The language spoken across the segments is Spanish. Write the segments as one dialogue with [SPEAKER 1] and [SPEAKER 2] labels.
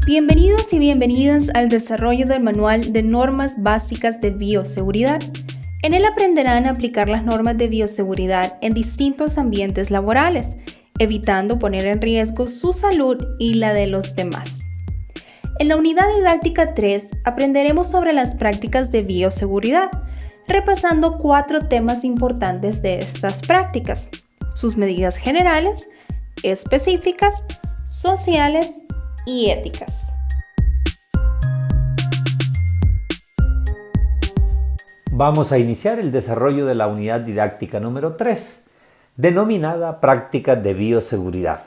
[SPEAKER 1] Bienvenidos y bienvenidas al desarrollo del Manual de Normas Básicas de Bioseguridad. En él aprenderán a aplicar las normas de bioseguridad en distintos ambientes laborales, evitando poner en riesgo su salud y la de los demás. En la unidad didáctica 3 aprenderemos sobre las prácticas de bioseguridad, repasando 4 temas importantes de estas prácticas: sus medidas generales, específicas, sociales y éticas.
[SPEAKER 2] Vamos a iniciar el desarrollo de la unidad didáctica número 3, denominada Prácticas de Bioseguridad.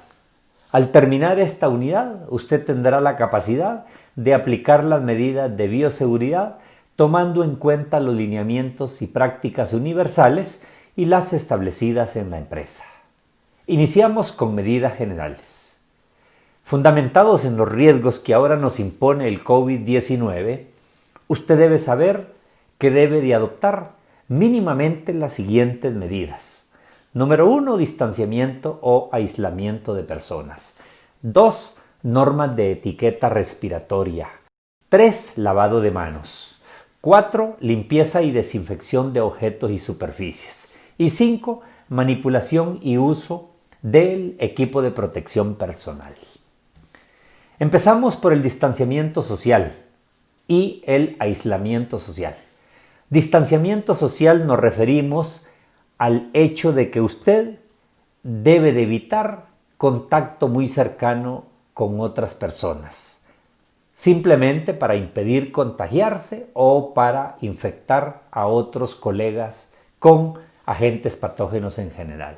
[SPEAKER 2] Al terminar esta unidad, usted tendrá la capacidad de aplicar las medidas de bioseguridad tomando en cuenta los lineamientos y prácticas universales y las establecidas en la empresa. Iniciamos con medidas generales. Fundamentados en los riesgos que ahora nos impone el COVID-19, usted debe saber que debe de adoptar mínimamente las siguientes medidas. Número 1, distanciamiento o aislamiento de personas. 2, normas de etiqueta respiratoria. 3, lavado de manos. 4, limpieza y desinfección de objetos y superficies. Y 5, manipulación y uso del equipo de protección personal. Empezamos por el distanciamiento social y el aislamiento social. Distanciamiento social nos referimos al hecho de que usted debe de evitar contacto muy cercano con otras personas, simplemente para impedir contagiarse o para infectar a otros colegas con agentes patógenos en general.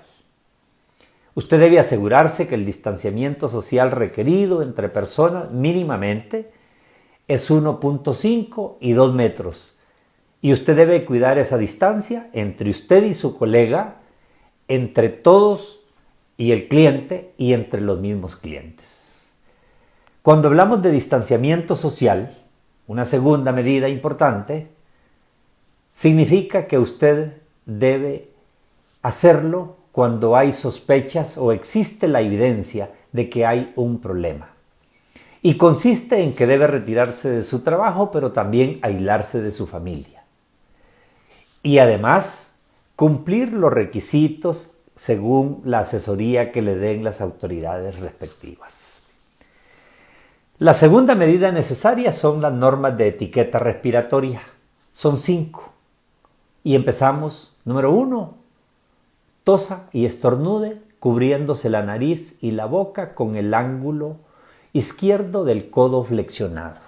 [SPEAKER 2] Usted debe asegurarse que el distanciamiento social requerido entre personas mínimamente es 1.5 y 2 metros. Y usted debe cuidar esa distancia entre usted y su colega, entre todos y el cliente y entre los mismos clientes. Cuando hablamos de distanciamiento social, una segunda medida importante, significa que usted debe hacerlo cuando hay sospechas o existe la evidencia de que hay un problema. Y consiste en que debe retirarse de su trabajo, pero también aislarse de su familia. Y además, cumplir los requisitos según la asesoría que le den las autoridades respectivas. La segunda medida necesaria son las normas de etiqueta respiratoria. Son 5. Y empezamos, número 1, tosa y estornude cubriéndose la nariz y la boca con el ángulo izquierdo del codo flexionado.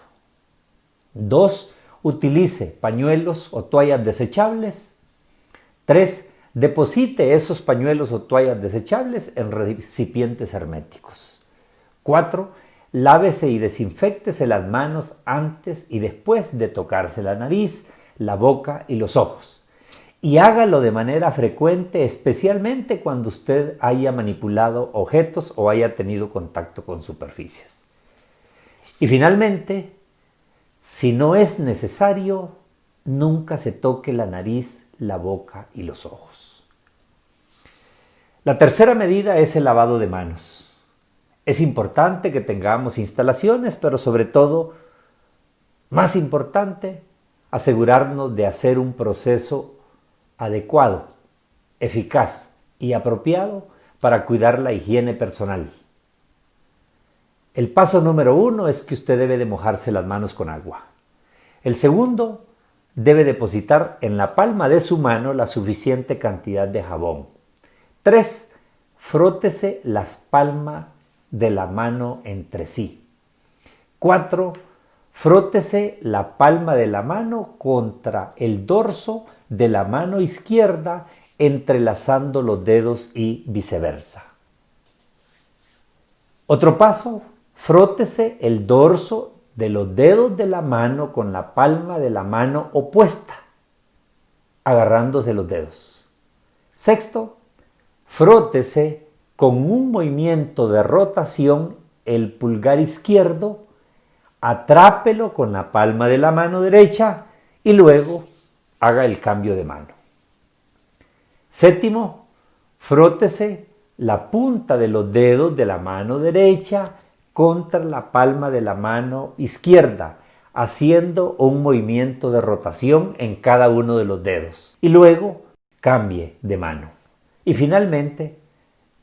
[SPEAKER 2] 2. Utilice pañuelos o toallas desechables. 3. Deposite esos pañuelos o toallas desechables en recipientes herméticos. 4. Lávese y desinféctese las manos antes y después de tocarse la nariz, la boca y los ojos. Y hágalo de manera frecuente, especialmente cuando usted haya manipulado objetos o haya tenido contacto con superficies. Y finalmente, si no es necesario, nunca se toque la nariz, la boca y los ojos. La tercera medida es el lavado de manos. Es importante que tengamos instalaciones, pero sobre todo, más importante, asegurarnos de hacer un proceso adecuado, eficaz y apropiado para cuidar la higiene personal. El paso número 1 es que usted debe de mojarse las manos con agua. El segundo, debe depositar en la palma de su mano la suficiente cantidad de jabón. 3. Frótese las palmas de la mano entre sí. 4. Frótese la palma de la mano contra el dorso de la mano izquierda, entrelazando los dedos y viceversa. Otro paso, frótese el dorso de los dedos de la mano con la palma de la mano opuesta, agarrándose los dedos. Sexto, frótese con un movimiento de rotación el pulgar izquierdo, atrápelo con la palma de la mano derecha y luego haga el cambio de mano. Séptimo, frótese la punta de los dedos de la mano derecha contra la palma de la mano izquierda, haciendo un movimiento de rotación en cada uno de los dedos. Y luego cambie de mano. Y finalmente,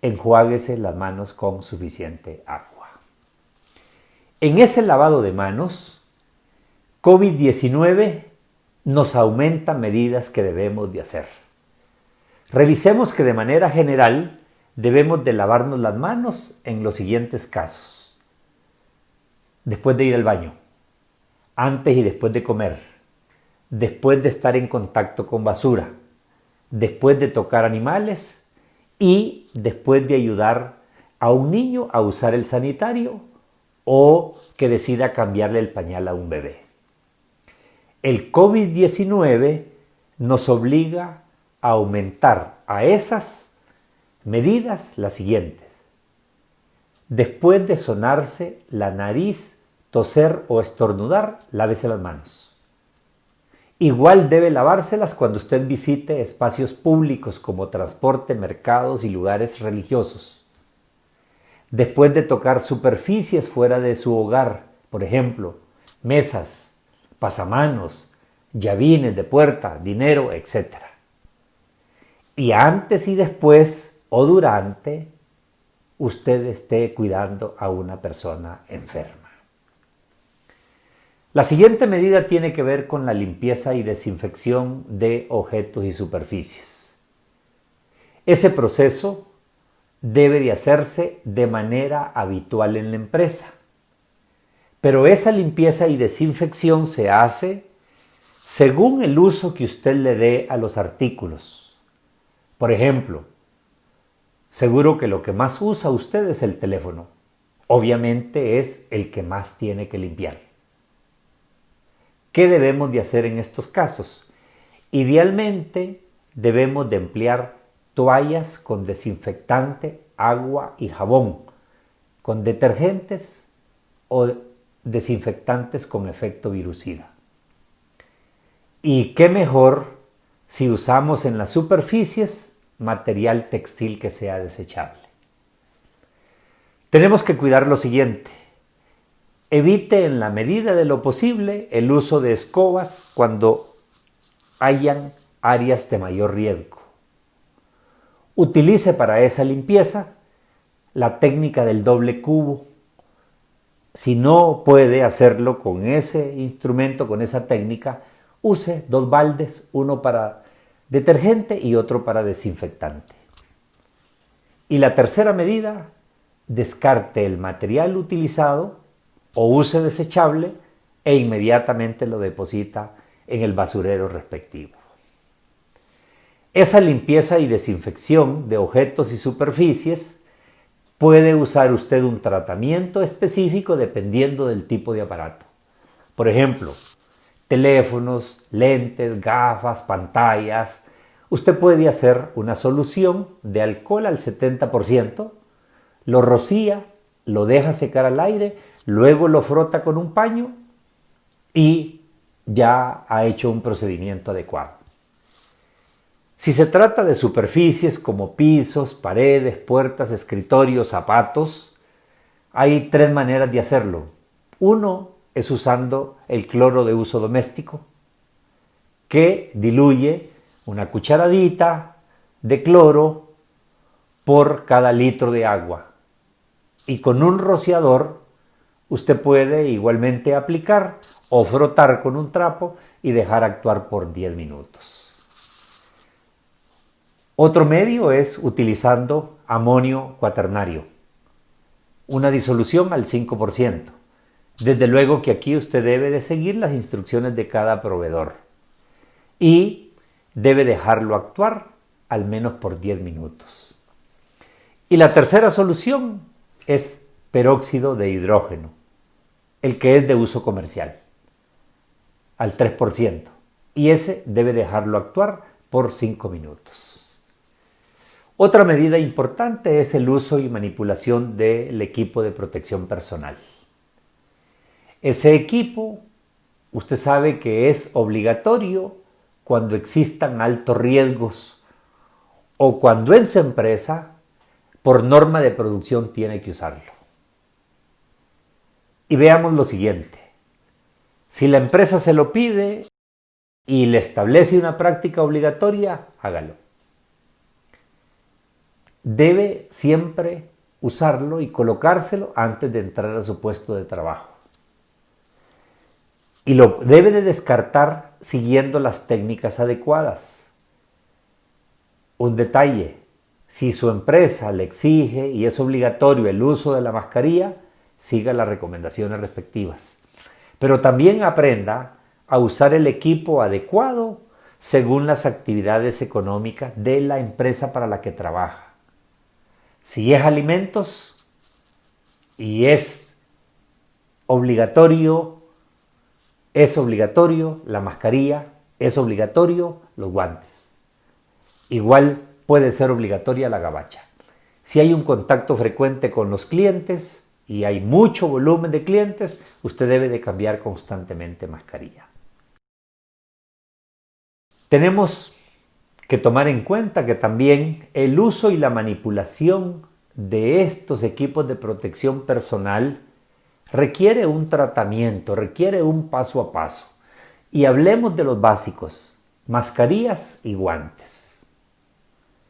[SPEAKER 2] enjuáguese las manos con suficiente agua. En ese lavado de manos, COVID-19 nos aumenta medidas que debemos de hacer. Revisemos que de manera general debemos de lavarnos las manos en los siguientes casos. Después de ir al baño, antes y después de comer, después de estar en contacto con basura, después de tocar animales y después de ayudar a un niño a usar el sanitario o que decida cambiarle el pañal a un bebé. El COVID-19 nos obliga a aumentar a esas medidas las siguientes. Después de sonarse la nariz, toser o estornudar, lávese las manos. Igual debe lavárselas cuando usted visite espacios públicos como transporte, mercados y lugares religiosos. Después de tocar superficies fuera de su hogar, por ejemplo, mesas, pasamanos, llavines de puerta, dinero, etc. Y antes y después o durante, usted esté cuidando a una persona enferma. La siguiente medida tiene que ver con la limpieza y desinfección de objetos y superficies. Ese proceso debe de hacerse de manera habitual en la empresa. Pero esa limpieza y desinfección se hace según el uso que usted le dé a los artículos. Por ejemplo, seguro que lo que más usa usted es el teléfono. Obviamente es el que más tiene que limpiar. ¿Qué debemos de hacer en estos casos? Idealmente debemos de emplear toallas con desinfectante, agua y jabón, con detergentes o desinfectantes con efecto virucida. Y qué mejor si usamos en las superficies material textil que sea desechable. Tenemos que cuidar lo siguiente. Evite en la medida de lo posible el uso de escobas cuando hayan áreas de mayor riesgo. Utilice para esa limpieza la técnica del doble cubo. Si no puede hacerlo con ese instrumento, con esa técnica, use 2 baldes, uno para detergente y otro para desinfectante. Y la tercera medida, descarte el material utilizado o use desechable e inmediatamente lo deposita en el basurero respectivo. Esa limpieza y desinfección de objetos y superficies puede usar usted un tratamiento específico dependiendo del tipo de aparato. Por ejemplo, teléfonos, lentes, gafas, pantallas. Usted puede hacer una solución de alcohol al 70%, lo rocía, lo deja secar al aire, luego lo frota con un paño y ya ha hecho un procedimiento adecuado. Si se trata de superficies como pisos, paredes, puertas, escritorios, zapatos, hay 3 maneras de hacerlo. Uno es usando el cloro de uso doméstico, que diluye una cucharadita de cloro por cada litro de agua. Y con un rociador usted puede igualmente aplicar o frotar con un trapo y dejar actuar por 10 minutos. Otro medio es utilizando amonio cuaternario, una disolución al 5%. Desde luego que aquí usted debe de seguir las instrucciones de cada proveedor y debe dejarlo actuar al menos por 10 minutos. Y la tercera solución es peróxido de hidrógeno, el que es de uso comercial, al 3%. Y ese debe dejarlo actuar por 5 minutos. Otra medida importante es el uso y manipulación del equipo de protección personal. Ese equipo, usted sabe que es obligatorio cuando existan altos riesgos o cuando en su empresa, por norma de producción, tiene que usarlo. Y veamos lo siguiente. Si la empresa se lo pide y le establece una práctica obligatoria, hágalo. Debe siempre usarlo y colocárselo antes de entrar a su puesto de trabajo. Y lo debe de descartar siguiendo las técnicas adecuadas. Un detalle, si su empresa le exige y es obligatorio el uso de la mascarilla, siga las recomendaciones respectivas. Pero también aprenda a usar el equipo adecuado según las actividades económicas de la empresa para la que trabaja. Si es alimentos y es obligatorio la mascarilla, es obligatorio los guantes. Igual puede ser obligatoria la gabacha. Si hay un contacto frecuente con los clientes y hay mucho volumen de clientes, usted debe de cambiar constantemente mascarilla. Tenemos que tomar en cuenta que también el uso y la manipulación de estos equipos de protección personal requiere un tratamiento, requiere un paso a paso. Y hablemos de los básicos, mascarillas y guantes.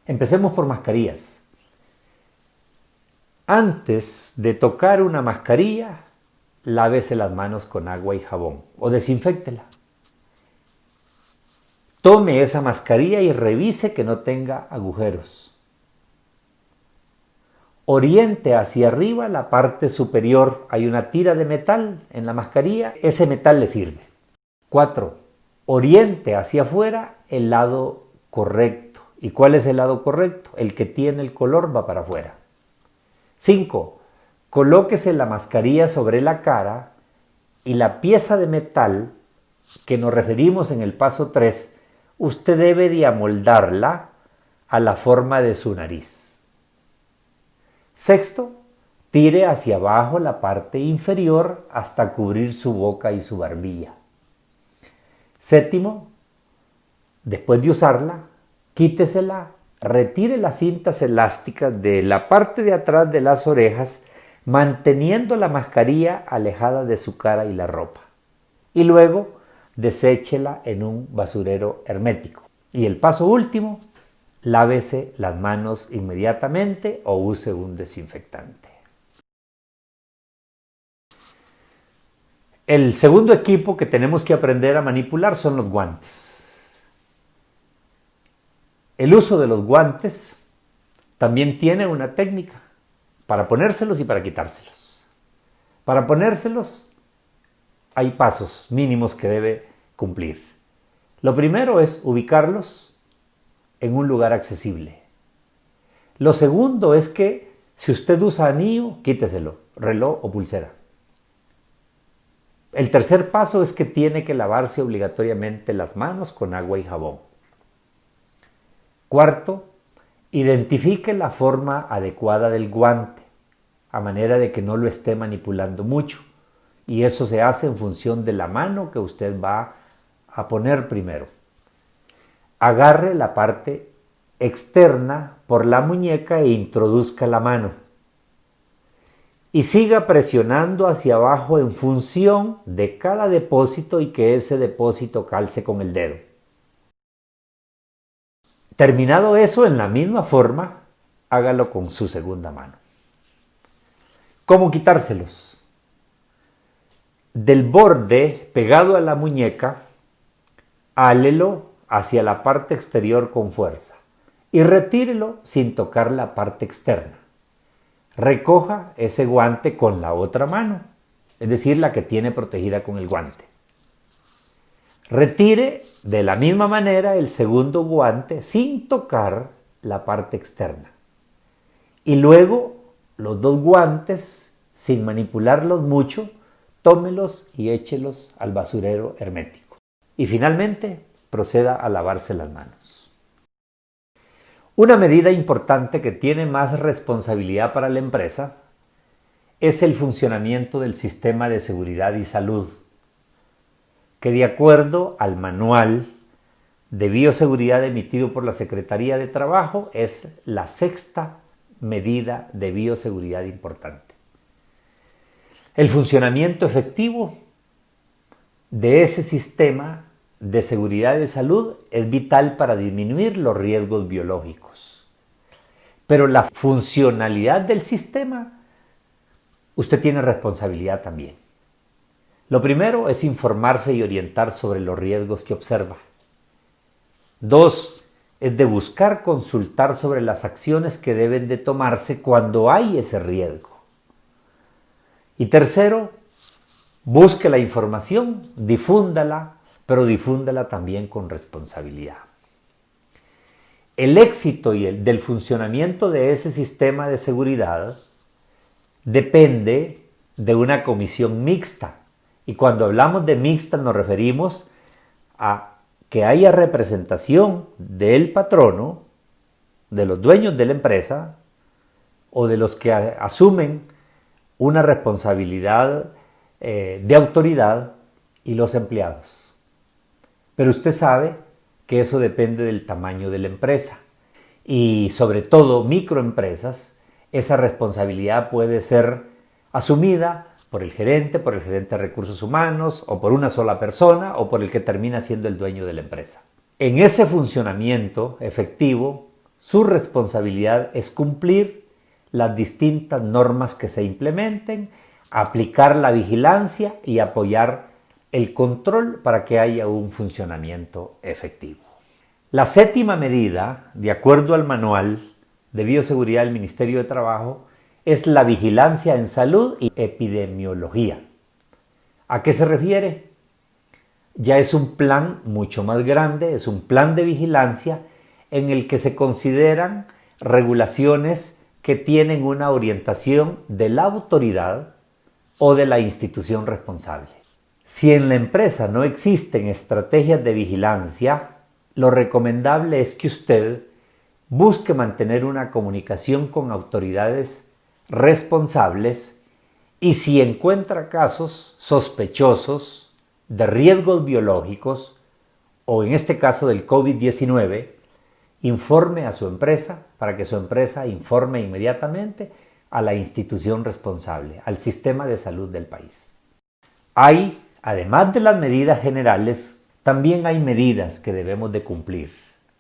[SPEAKER 2] Empecemos por mascarillas. Antes de tocar una mascarilla, lávese las manos con agua y jabón o desinféctela. Tome esa mascarilla y revise que no tenga agujeros. Oriente hacia arriba la parte superior. Hay una tira de metal en la mascarilla. Ese metal le sirve. 4. Oriente hacia afuera el lado correcto. ¿Y cuál es el lado correcto? El que tiene el color va para afuera. 5. Colóquese la mascarilla sobre la cara y la pieza de metal que nos referimos en el paso 3, usted debe de amoldarla a la forma de su nariz. 6. Tire hacia abajo la parte inferior hasta cubrir su boca y su barbilla. 7. Después de usarla, quítesela, retire las cintas elásticas de la parte de atrás de las orejas, manteniendo la mascarilla alejada de su cara y la ropa. Y luego, deséchela en un basurero hermético. Y el paso último, lávese las manos inmediatamente o use un desinfectante. El segundo equipo que tenemos que aprender a manipular son los guantes. El uso de los guantes también tiene una técnica para ponérselos y para quitárselos. Para ponérselos hay pasos mínimos que debe cumplir. Lo primero es ubicarlos en un lugar accesible. Lo segundo es que si usted usa anillo, quíteselo, reloj o pulsera. El tercer paso es que tiene que lavarse obligatoriamente las manos con agua y jabón. 4. Identifique la forma adecuada del guante, a manera de que no lo esté manipulando mucho. Y eso se hace en función de la mano que usted va a poner primero. Agarre la parte externa por la muñeca e introduzca la mano. Y siga presionando hacia abajo en función de cada depósito y que ese depósito calce con el dedo. Terminado eso, en la misma forma, hágalo con su segunda mano. ¿Cómo quitárselos? Del borde pegado a la muñeca, hálelo hacia la parte exterior con fuerza y retírelo sin tocar la parte externa. Recoja ese guante con la otra mano, es decir, la que tiene protegida con el guante. Retire de la misma manera el segundo guante sin tocar la parte externa. Y luego los dos guantes, sin manipularlos mucho, tómelos y échelos al basurero hermético. Y finalmente, proceda a lavarse las manos. Una medida importante que tiene más responsabilidad para la empresa es el funcionamiento del sistema de seguridad y salud, que de acuerdo al manual de bioseguridad emitido por la Secretaría de Trabajo es la sexta medida de bioseguridad importante. El funcionamiento efectivo de ese sistema de seguridad de salud es vital para disminuir los riesgos biológicos. Pero la funcionalidad del sistema, usted tiene responsabilidad también. Lo primero es informarse y orientar sobre los riesgos que observa. 2, es de buscar consultar sobre las acciones que deben de tomarse cuando hay ese riesgo. Y tercero, busque la información, difúndala, pero difúndala también con responsabilidad. El éxito del funcionamiento de ese sistema de seguridad depende de una comisión mixta. Y cuando hablamos de mixta nos referimos a que haya representación del patrono, de los dueños de la empresa o de los que asumen una responsabilidad de autoridad y los empleados. Pero usted sabe que eso depende del tamaño de la empresa y sobre todo microempresas, esa responsabilidad puede ser asumida por el gerente de recursos humanos o por una sola persona o por el que termina siendo el dueño de la empresa. En ese funcionamiento efectivo, su responsabilidad es cumplir las distintas normas que se implementen, aplicar la vigilancia y apoyar el control para que haya un funcionamiento efectivo. La séptima medida, de acuerdo al manual de bioseguridad del Ministerio de Trabajo, es la vigilancia en salud y epidemiología. ¿A qué se refiere? Ya es un plan mucho más grande, es un plan de vigilancia en el que se consideran regulaciones que tienen una orientación de la autoridad o de la institución responsable. Si en la empresa no existen estrategias de vigilancia, lo recomendable es que usted busque mantener una comunicación con autoridades responsables y si encuentra casos sospechosos de riesgos biológicos o en este caso del COVID-19, informe a su empresa para que su empresa informe inmediatamente a la institución responsable, al sistema de salud del país. Además de las medidas generales, también hay medidas que debemos de cumplir.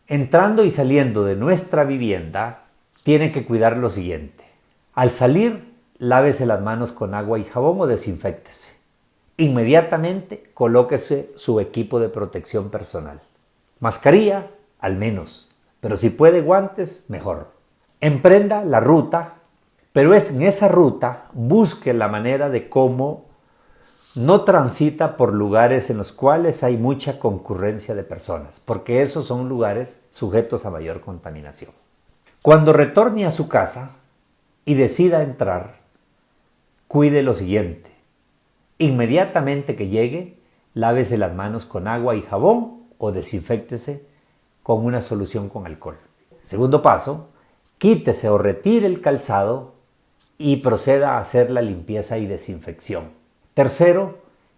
[SPEAKER 2] Entrando y saliendo de nuestra vivienda, tiene que cuidar lo siguiente. Al salir, lávese las manos con agua y jabón o desinféctese. Inmediatamente, colóquese su equipo de protección personal. Mascarilla, al menos, pero si puede guantes, mejor. Emprenda la ruta, pero en esa ruta busque la manera de cómo no transita por lugares en los cuales hay mucha concurrencia de personas, porque esos son lugares sujetos a mayor contaminación. Cuando retorne a su casa y decida entrar, cuide lo siguiente. Inmediatamente que llegue, lávese las manos con agua y jabón o desinféctese con una solución con alcohol. Segundo paso, quítese o retire el calzado y proceda a hacer la limpieza y desinfección. Tercero,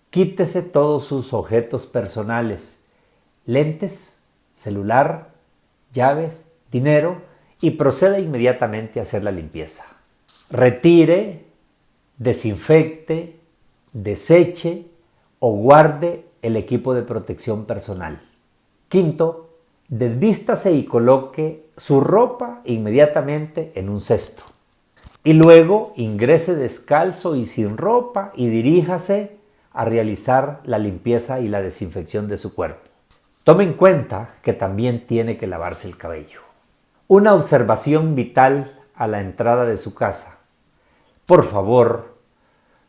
[SPEAKER 2] quítese todos sus objetos personales, lentes, celular, llaves, dinero y proceda inmediatamente a hacer la limpieza. Retire, desinfecte, deseche o guarde el equipo de protección personal. Quinto, desvístase y coloque su ropa inmediatamente en un cesto. Y luego ingrese descalzo y sin ropa y diríjase a realizar la limpieza y la desinfección de su cuerpo. Tome en cuenta que también tiene que lavarse el cabello. Una observación vital a la entrada de su casa. Por favor,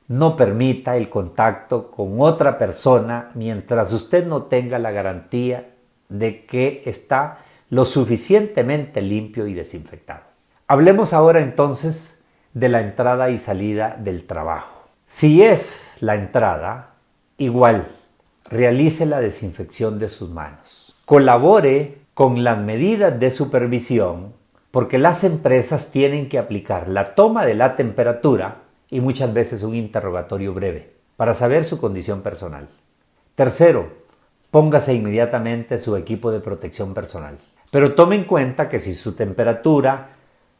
[SPEAKER 2] no permita el contacto con otra persona mientras usted no tenga la garantía de que está lo suficientemente limpio y desinfectado. Hablemos ahora entonces de la entrada y salida del trabajo. Si es la entrada, igual, realice la desinfección de sus manos. Colabore con las medidas de supervisión porque las empresas tienen que aplicar la toma de la temperatura y muchas veces un interrogatorio breve para saber su condición personal. Tercero, póngase inmediatamente su equipo de protección personal. Pero tome en cuenta que si su temperatura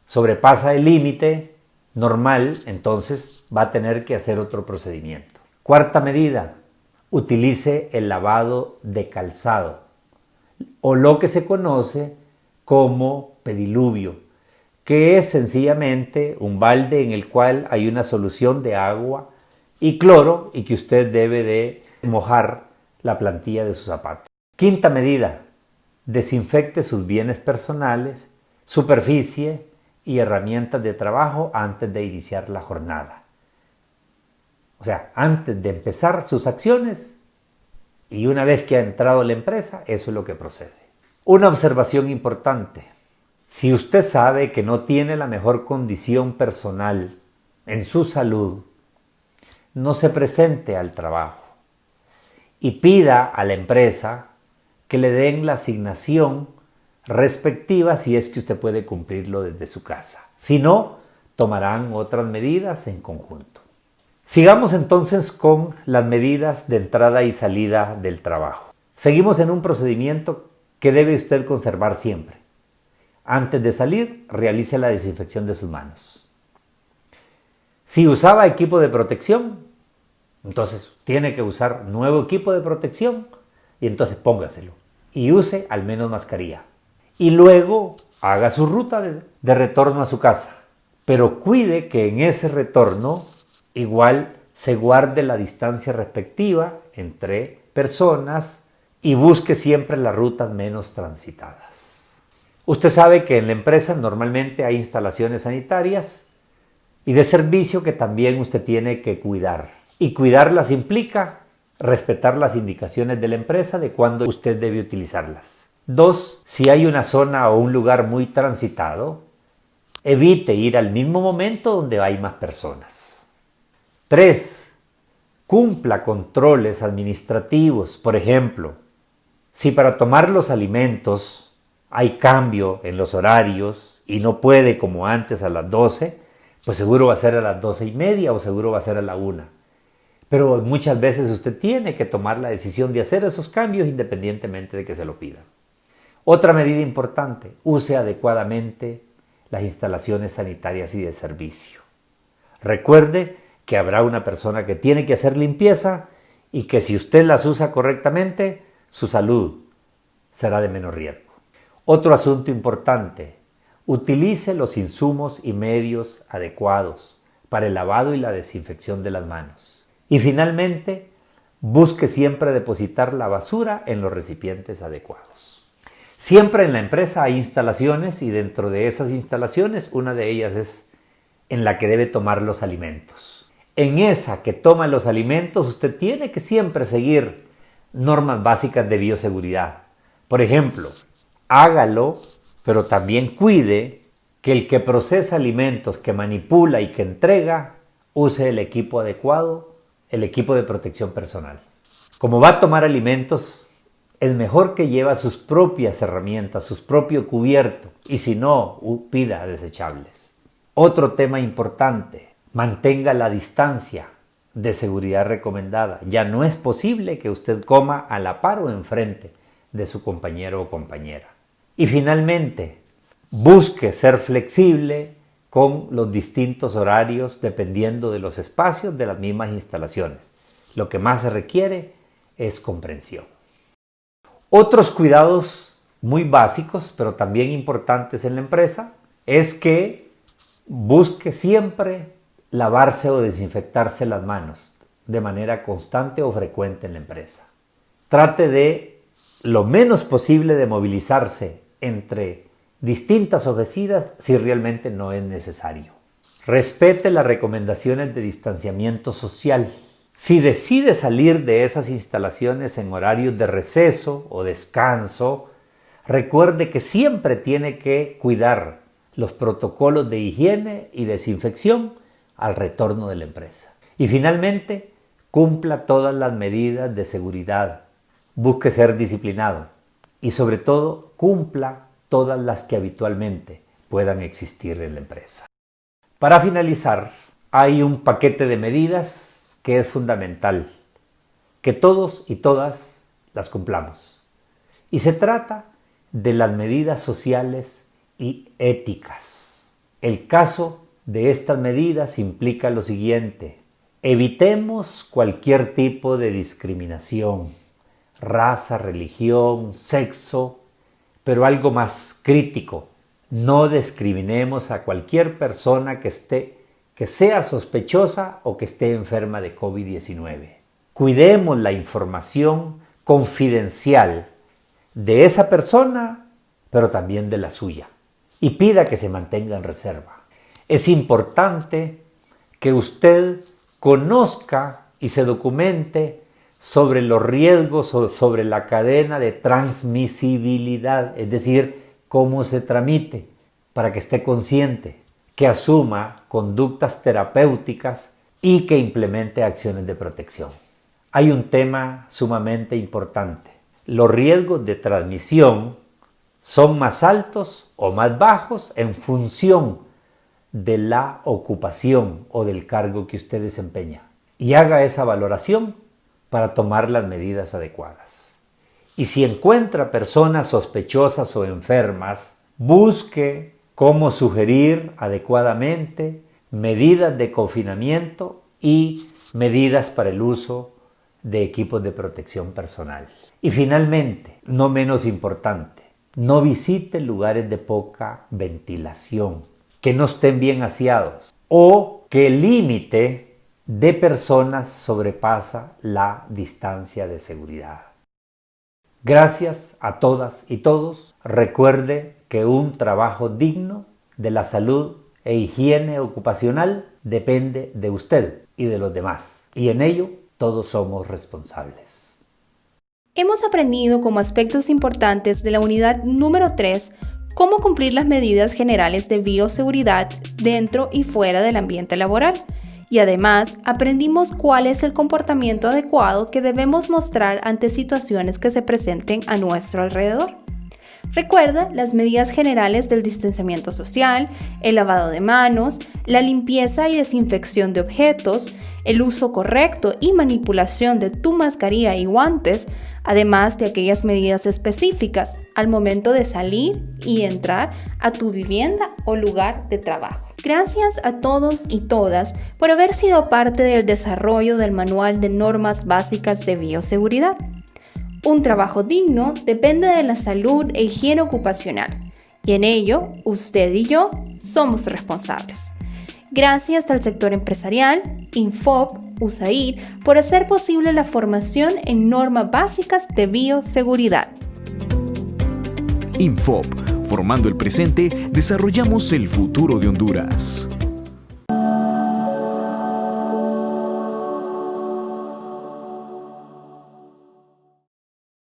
[SPEAKER 2] sobrepasa el límite, normal, entonces va a tener que hacer otro procedimiento. Cuarta medida, utilice el lavado de calzado o lo que se conoce como pediluvio, que es sencillamente un balde en el cual hay una solución de agua y cloro y que usted debe de mojar la plantilla de su zapato. Quinta medida, desinfecte sus bienes personales, superficie y herramientas de trabajo antes de iniciar la jornada. O sea, antes de empezar sus acciones y una vez que ha entrado a la empresa, eso es lo que procede. Una observación importante. Si usted sabe que no tiene la mejor condición personal en su salud, no se presente al trabajo y pida a la empresa que le den la asignación respectiva si es que usted puede cumplirlo desde su casa. Si no, tomarán otras medidas en conjunto. Sigamos entonces con las medidas de entrada y salida del trabajo. Seguimos en un procedimiento que debe usted conservar siempre. Antes de salir, realice la desinfección de sus manos. Si usaba equipo de protección, entonces tiene que usar nuevo equipo de protección y entonces póngaselo. Y use al menos mascarilla. Y luego haga su ruta de retorno a su casa. Pero cuide que en ese retorno igual se guarde la distancia respectiva entre personas y busque siempre las rutas menos transitadas. Usted sabe que en la empresa normalmente hay instalaciones sanitarias y de servicio que también usted tiene que cuidar. Y cuidarlas implica respetar las indicaciones de la empresa de cuándo usted debe utilizarlas. 2. Si hay una zona o un lugar muy transitado, evite ir al mismo momento donde hay más personas. 3. Cumpla controles administrativos. Por ejemplo, si para tomar los alimentos hay cambio en los horarios y no puede como antes a las 12, pues seguro va a ser a las 12:30 o seguro va a ser a la 1. Pero muchas veces usted tiene que tomar la decisión de hacer esos cambios independientemente de que se lo pidan. Otra medida importante, use adecuadamente las instalaciones sanitarias y de servicio. Recuerde que habrá una persona que tiene que hacer limpieza y que si usted las usa correctamente, su salud será de menos riesgo. Otro asunto importante, utilice los insumos y medios adecuados para el lavado y la desinfección de las manos. Y finalmente, busque siempre depositar la basura en los recipientes adecuados. Siempre en la empresa hay instalaciones y dentro de esas instalaciones una de ellas es en la que debe tomar los alimentos. En esa que toma los alimentos usted tiene que siempre seguir normas básicas de bioseguridad. Por ejemplo, hágalo, pero también cuide que el que procesa alimentos, que manipula y que entrega, use el equipo adecuado, el equipo de protección personal. Como va a tomar alimentos, es mejor que lleve sus propias herramientas, su propio cubierto, y si no, pida desechables. Otro tema importante, mantenga la distancia de seguridad recomendada. Ya no es posible que usted coma a la par o enfrente de su compañero o compañera. Y finalmente, busque ser flexible con los distintos horarios dependiendo de los espacios de las mismas instalaciones. Lo que más se requiere es comprensión. Otros cuidados muy básicos, pero también importantes en la empresa, es que busque siempre lavarse o desinfectarse las manos de manera constante o frecuente en la empresa. Trate de lo menos posible de movilizarse entre distintas oficinas si realmente no es necesario. Respete las recomendaciones de distanciamiento social. Si decide salir de esas instalaciones en horarios de receso o descanso, recuerde que siempre tiene que cuidar los protocolos de higiene y desinfección al retorno de la empresa. Y finalmente, cumpla todas las medidas de seguridad. Busque ser disciplinado y sobre todo cumpla todas las que habitualmente puedan existir en la empresa. Para finalizar, hay un paquete de medidas que es fundamental que todos y todas las cumplamos. Y se trata de las medidas sociales y éticas. El caso de estas medidas implica lo siguiente: evitemos cualquier tipo de discriminación, raza, religión, sexo, pero algo más crítico: no discriminemos a cualquier persona que sea sospechosa o que esté enferma de COVID-19. Cuidemos la información confidencial de esa persona, pero también de la suya, y pida que se mantenga en reserva. Es importante que usted conozca y se documente sobre los riesgos o sobre la cadena de transmisibilidad, es decir, cómo se transmite, para que esté consciente, que asuma conductas terapéuticas y que implemente acciones de protección. Hay un tema sumamente importante. Los riesgos de transmisión son más altos o más bajos en función de la ocupación o del cargo que usted desempeña. Y haga esa valoración para tomar las medidas adecuadas. Y si encuentra personas sospechosas o enfermas, busque cómo sugerir adecuadamente medidas de confinamiento y medidas para el uso de equipos de protección personal. Y finalmente, no menos importante, no visite lugares de poca ventilación, que no estén bien aseados o que el límite de personas sobrepasa la distancia de seguridad. Gracias a todas y todos. Recuerde que un trabajo digno de la salud e higiene ocupacional depende de usted y de los demás, y en ello todos somos responsables.
[SPEAKER 1] Hemos aprendido como aspectos importantes de la unidad número 3 cómo cumplir las medidas generales de bioseguridad dentro y fuera del ambiente laboral. Y además aprendimos cuál es el comportamiento adecuado que debemos mostrar ante situaciones que se presenten a nuestro alrededor. Recuerda las medidas generales del distanciamiento social, el lavado de manos, la limpieza y desinfección de objetos, el uso correcto y manipulación de tu mascarilla y guantes, además de aquellas medidas específicas al momento de salir y entrar a tu vivienda o lugar de trabajo. Gracias a todos y todas por haber sido parte del desarrollo del Manual de Normas Básicas de Bioseguridad. Un trabajo digno depende de la salud e higiene ocupacional, y en ello usted y yo somos responsables. Gracias al sector empresarial, Infop, USAID, por hacer posible la formación en normas básicas de bioseguridad.
[SPEAKER 3] Infop, formando el presente, desarrollamos el futuro de Honduras.